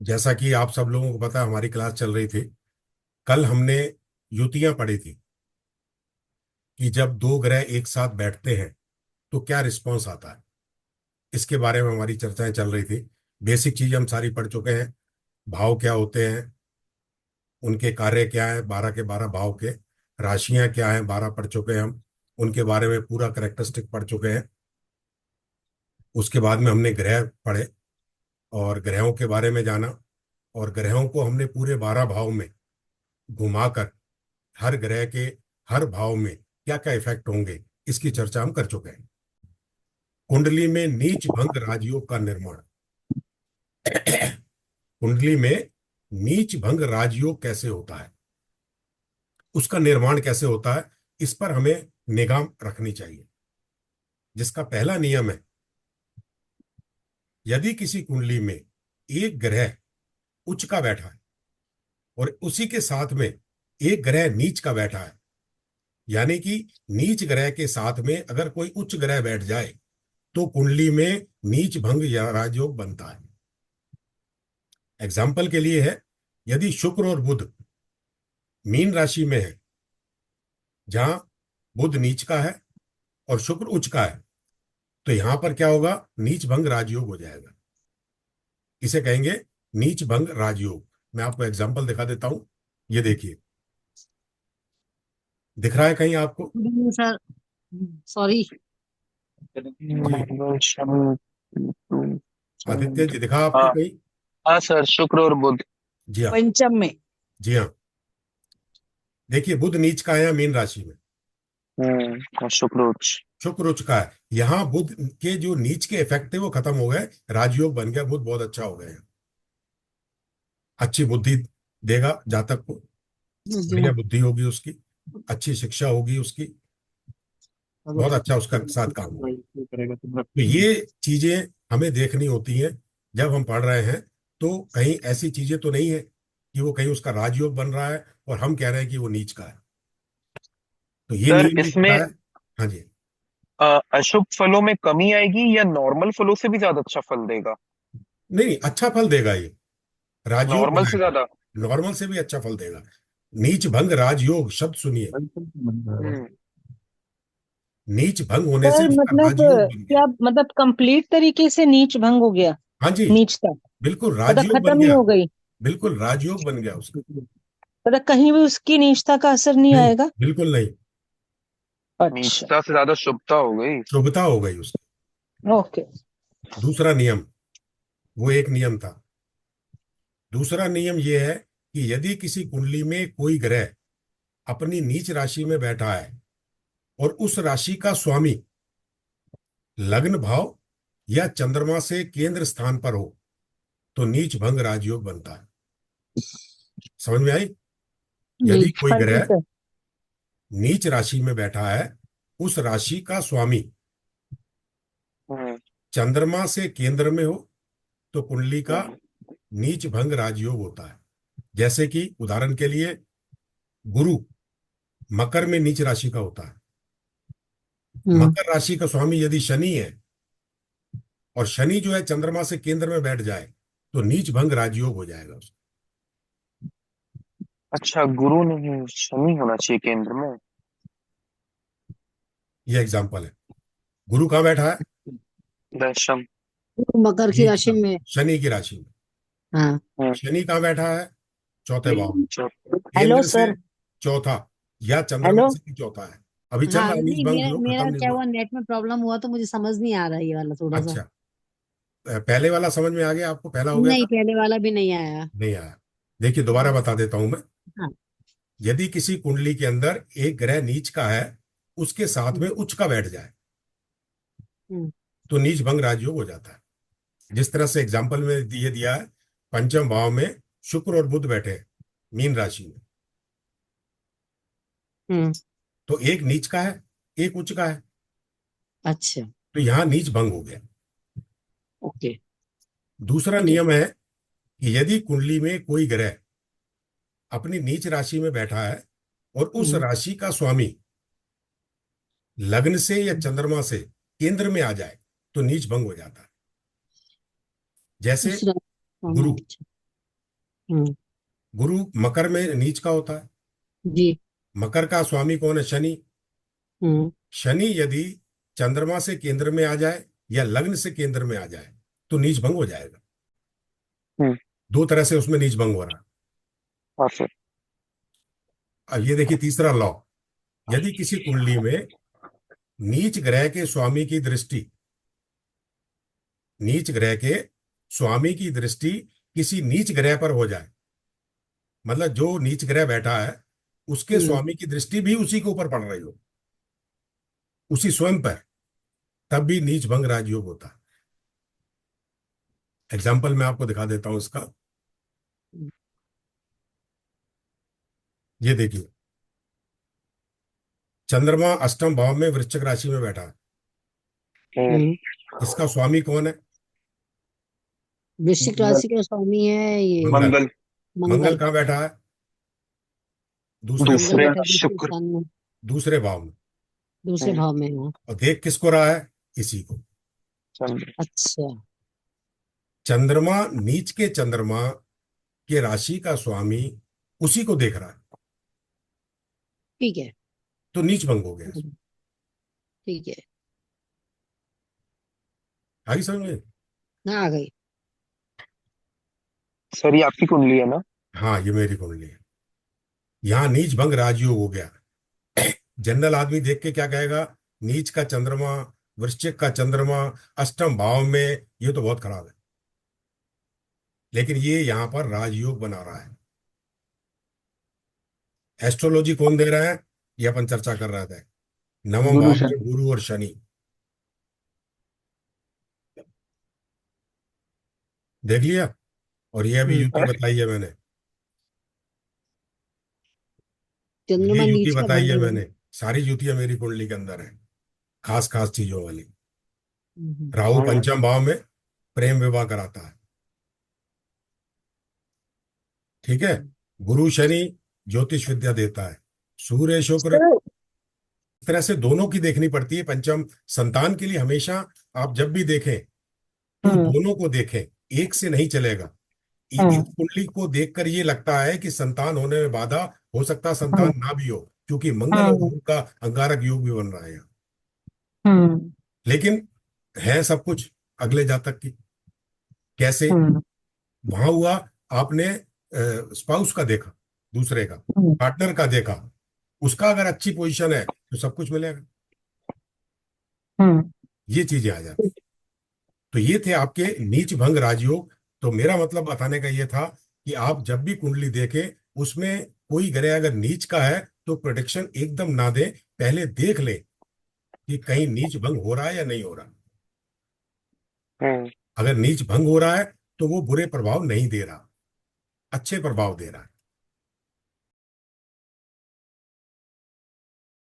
जैसा कि आप सब लोगों को पता है, हमारी क्लास चल रही थी। कल हमने युतियां पढ़ी थी कि जब दो ग्रह एक साथ बैठते हैं तो क्या रिस्पॉन्स आता है। इसके बारे में हमारी चर्चाएं चल रही थी। बेसिक चीजें हम सारी पढ़ चुके हैं। भाव क्या होते हैं, उनके कार्य क्या है, 12 के 12 भाव के। राशियां क्या हैं, 12 पढ़ चुके हैं हम। उनके बारे में पूरा करेक्टरिस्टिक पढ़ चुके हैं। उसके बाद में हमने ग्रह पढ़े और ग्रहों के बारे में जाना। और ग्रहों को हमने पूरे 12 भाव में घुमाकर हर ग्रह के हर भाव में क्या क्या इफेक्ट होंगे, इसकी चर्चा हम कर चुके हैं। कुंडली में नीच भंग राजयोग का निर्माण। कुंडली में नीच भंग राजयोग कैसे होता है, उसका निर्माण कैसे होता है, इस पर हमें निगाह रखनी चाहिए। जिसका पहला नियम है, यदि किसी कुंडली में एक ग्रह उच्च का बैठा है और उसी के साथ में एक ग्रह नीच का बैठा है, यानी कि नीच ग्रह के साथ में अगर कोई उच्च ग्रह बैठ जाए तो कुंडली में नीच भंग या राजयोग बनता है। एग्जाम्पल के लिए है, यदि शुक्र और बुध मीन राशि में है, जहां बुध नीच का है और शुक्र उच्च का है, तो यहां पर क्या होगा, नीच भंग राजयोग हो जाएगा। इसे कहेंगे नीच भंग राजयोग। मैं आपको एग्जाम्पल दिखा देता हूं। ये देखिए, दिख रहा है कहीं आपको? Sir, sorry. जी, आदित्य जी, दिखा आपको हाँ। कहीं? हाँ सर, शुक्र और बुध। जी हाँ। पंचम में। जी हाँ, देखिए बुध नीच का है मीन राशि में, और शुक्र उच्च। शुक्र उच्च का है। यहाँ बुध के जो नीच के इफेक्ट थे वो खत्म हो गए, राजयोग बन गया, बुध बहुत अच्छा हो गया है। अच्छी बुद्धि देगा जातक को, जी बढ़िया हाँ। बुद्धि होगी उसकी, अच्छी शिक्षा होगी उसकी, बहुत अच्छा उसका साथ काम होगा। तो ये चीजें हमें देखनी होती हैं जब हम पढ़ रहे हैं। तो कहीं ऐसी चीजें तो नहीं है कि वो कहीं उसका राजयोग बन रहा है और हम कह रहे हैं कि वो नीच का है। तो ये सर, नियम भी पता इसमें है। हाँ जी। अशुभ फलों में कमी आएगी या नॉर्मल फलों से भी ज्यादा अच्छा फल देगा? नहीं, अच्छा फल देगा ये, राजयोग नॉर्मल से बनाएगा, ज्यादा। नॉर्मल से भी अच्छा फल देगा। नीच भंग राजयोग शब्द सुनिए, हम्म। नीच भंग होने से सर उसका मतलब राजयोग बन गया। क्या मतलब कंप्लीट तरीके से नीच भंग हो गया? हाँ जी, नीचता बिल्कुल मतलब राजयोग बन खत्म ही गया। हो गई? बिल्कुल राजयोग बन गया उसका। मतलब कहीं भी उसकी नीचता का असर नहीं नहीं, आएगा? बिल्कुल नहीं। अच्छा। नीचता से ज्यादा शुभता हो गई। शुभता हो गई उसकी। ओके। दूसरा नियम, वो एक नियम था। दूसरा नियम ये है कि यदि किसी कुंडली में कोई ग्रह अपनी नीच राशि में बैठा है और उस राशि का स्वामी लग्न भाव या चंद्रमा से केंद्र स्थान पर हो, तो नीच भंग राजयोग बनता है। समझ में आई? जी यदि कोई हाँ जी ग्रह सर। नीच राशि में बैठा है, उस राशि का स्वामी हम्म। चंद्रमा से केंद्र में हो, तो कुंडली का हम्म। नीच भंग राजयोग होता है। जैसे कि उदाहरण के लिए, गुरु मकर में नीच राशि का होता है। हम्म। मकर राशि का स्वामी यदि शनि है और शनि जो है चंद्रमा से केंद्र में बैठ जाए, तो नीच भंग राजयोग हो जाएगा उसका। अच्छा, गुरु नहीं शनि होना चाहिए केंद्र में। ये एग्जाम्पल है। गुरु कहाँ बैठा है? दशम। मकर की नीच राशि का, में। शनि की राशि में। हाँ। हम्म। शनि कहाँ बैठा है? चौथे भाव में, चौ- हेलो केंद्र से सर। चौथा, या चंद्रमा हेलो। से भी चौथा है। अभी चल हाँ रहा है नीच नहीं, भंग मेरा योग, खत्म मेरा नहीं क्या हुआ। हुआ, नेट में प्रॉब्लम हुआ तो मुझे समझ नहीं आ रहा ये वाला थोड़ा सा। अच्छा, पहले वाला समझ में आ गया आपको? पहला हो गया नहीं, था? पहले वाला भी नहीं आया। नहीं आया? देखिए दोबारा बता देता हूं मैं। हाँ। यदि किसी कुंडली के अंदर एक ग्रह नीच का है, उसके साथ में हम्म। उच्च का बैठ जाए, हम्म। तो नीच भंग राजयोग हो जाता है। जिस तरह से एग्जाम्पल में ये दिया है, पंचम भाव में शुक्र और बुध बैठे हैं मीन राशि में, हम्म। तो एक नीच का है, एक उच्च का है, अच्छा। तो यहां नीच भंग हो गया। ओके। दूसरा ठीक है। नियम है कि यदि कुंडली में कोई ग्रह अपनी नीच राशि में बैठा है और उस हम्म। राशि का स्वामी लग्न से या चंद्रमा से केंद्र में आ जाए, तो नीच भंग हो जाता है। जैसे दूसरा। गुरु, अच्छा। हम्म। गुरु मकर में नीच का होता है। जी। मकर का स्वामी कौन है? शनि। हम्म। शनि यदि चंद्रमा से केंद्र में आ जाए या लग्न से केंद्र में आ जाए तो नीच भंग हो जाएगा। हम्म। दो तरह से उसमें नीच भंग हो रहा है। हाँ सर। अब ये देखिए तीसरा लॉ। यदि किसी कुंडली में नीच ग्रह के स्वामी की दृष्टि, नीच ग्रह के स्वामी की दृष्टि किसी नीच ग्रह पर हो जाए, मतलब जो नीच ग्रह बैठा है उसके हम्म। स्वामी की दृष्टि भी उसी के ऊपर पड़ रही हो, उसी स्वयं पर, तब भी नीच भंग राजयोग होता है। एग्जाम्पल मैं आपको दिखा देता हूं इसका। ये देखिए, चंद्रमा अष्टम भाव में वृश्चिक राशि में बैठा है। हम्म। हम्म। इसका स्वामी कौन है? वृश्चिक मंगल। राशि का स्वामी है ये मंगल। मंगल। मंगल मंगल। कहाँ बैठा है? दूसरे मंगल दूसरे भाव बैठा है दूसरे शुक्र। स्थान में। दूसरे भाव में। दूसरे हम्म। भाव में है। और देख किसको रहा है? इसी को। चंद्र। अच्छा। चंद्रमा नीच के चंद्रमा के राशि का स्वामी उसी को देख रहा है, ठीक है। तो नीच भंग हो गया। ठीक है। आई समझ में? ना आ गई। सर ये आपकी कुंडली है ना? हाँ, ये मेरी कुंडली है। यहाँ नीच भंग राजयोग हो गया। जनरल आदमी देख के क्या कहेगा? नीच का चंद्रमा, वृश्चिक का चंद्रमा अष्टम भाव में, ये तो बहुत खराब है। लेकिन ये यहाँ पर राजयोग बना रहा है। एस्ट्रोलॉजी कौन दे रहा है? ये अपन चर्चा कर रहे थे। नवम गुरु भाव में शनि। गुरु और शनि। देख लिया। और ये अभी हम्म। युति बताई है मैंने। ये चंद्रमा युति नीच का बताई भंग है हो गया। मैंने। सारी युतियां मेरी कुंडली के अंदर है, खास खास चीजों वाली। हम्म। राहु हम्म। पंचम भाव में प्रेम विवाह कराता है। ठीक है। हम्म। गुरु शनि ज्योतिष विद्या देता है। सूर्य शुक्र, सर। इस तरह से दोनों की देखनी पड़ती है। पंचम संतान के लिए हमेशा आप जब भी देखें तो हम्म। दोनों को देखें, एक से नहीं चलेगा। इस हम्म। कुंडली को देखकर ये लगता है कि संतान होने में बाधा, हो सकता है हम्म। संतान ना भी हो, क्योंकि मंगल और हम्म। गुरु का अंगारक योग भी बन रहा है यहाँ। हम्म। लेकिन है सब कुछ अगले जातक की। कैसे? हम्म। वहां हुआ, आपने स्पाउस का देखा, दूसरे का, हम्म। पार्टनर का देखा, उसका अगर अच्छी पोजीशन है तो सब कुछ मिलेगा। हम्म। ये चीजें आ जाती। तो ये थे आपके नीच भंग राजयोग। तो मेरा मतलब बताने का ये था कि आप जब भी कुंडली देखें, उसमें कोई ग्रह अगर नीच का है तो प्रोडिक्शन एकदम ना दें, पहले देख ले कि कहीं नीच भंग हो रहा है या नहीं हो रहा। हम्म। अगर नीच भंग हो रहा है तो वो बुरे प्रभाव नहीं दे रहा, अच्छे प्रभाव दे रहा है।